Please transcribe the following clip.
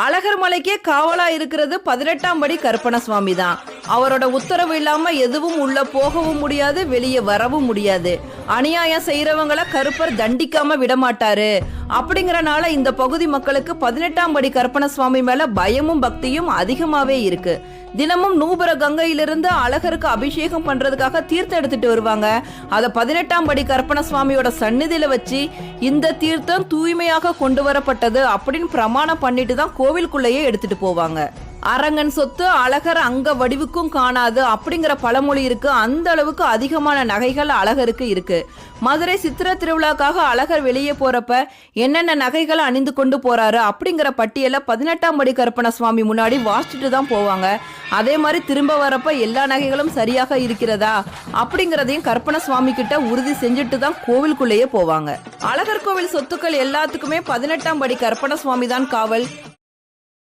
அழகர் மலைக்கே காவலா இருக்கிறது 18ஆம் படி கருப்பணசுவாமி தான். அவரோட உத்தரவு இல்லாம எதுவும் உள்ள போகவும் முடியாது, வெளியே வரவும் முடியாது. அநியாயம் செய்யறவங்களை கருப்பர் தண்டிக்காம விடமாட்டாரு. அப்படிங்கறனால இந்த பகுதி மக்களுக்கு 18ஆம் படி கருப்பணசுவாமி மேல பயமும் பக்தியும் அதிகமாவே இருக்கு. தினமும் நூபுர கங்கையிலிருந்து அழகருக்கு அபிஷேகம் பண்றதுக்காக தீர்த்தம் எடுத்துட்டு வருவாங்க. அதை 18ஆம் படி கருப்பணசுவாமியோட சந்நிதியில வச்சு இந்த தீர்த்தம் தூய்மையாக கொண்டு வரப்பட்டது அப்படின்னு பிரமாணம் பண்ணிட்டு தான் கோவிலுக்குள்ளேயே எடுத்துட்டு போவாங்க. அரங்கன் சொத்து அழகர் அங்க வடிவுக்கும் காணாது அப்படிங்கிற பழமொழி இருக்கு. அந்த அளவுக்கு அதிகமான நகைகள் அழகருக்கு இருக்கு. மதுரை சித்திர திருவிழாக்காக அழகர் வெளியே போறப்ப என்னென்ன நகைகளை அணிந்து கொண்டு போறாரு அப்படிங்கிற பட்டியலை 18ஆம் படி கருப்பணசுவாமி முன்னாடி வாசிச்சுட்டு தான் போவாங்க. அதே மாதிரி திரும்ப வரப்ப எல்லா நகைகளும் சரியாக இருக்கிறதா அப்படிங்கிறதையும் கருப்பணசுவாமி கிட்ட உறுதி செஞ்சுட்டு தான் கோவிலுக்குள்ளேயே போவாங்க. அழகர் கோவில் சொத்துக்கள் எல்லாத்துக்குமே 18ஆம் படி கருப்பணசுவாமி தான் காவல்.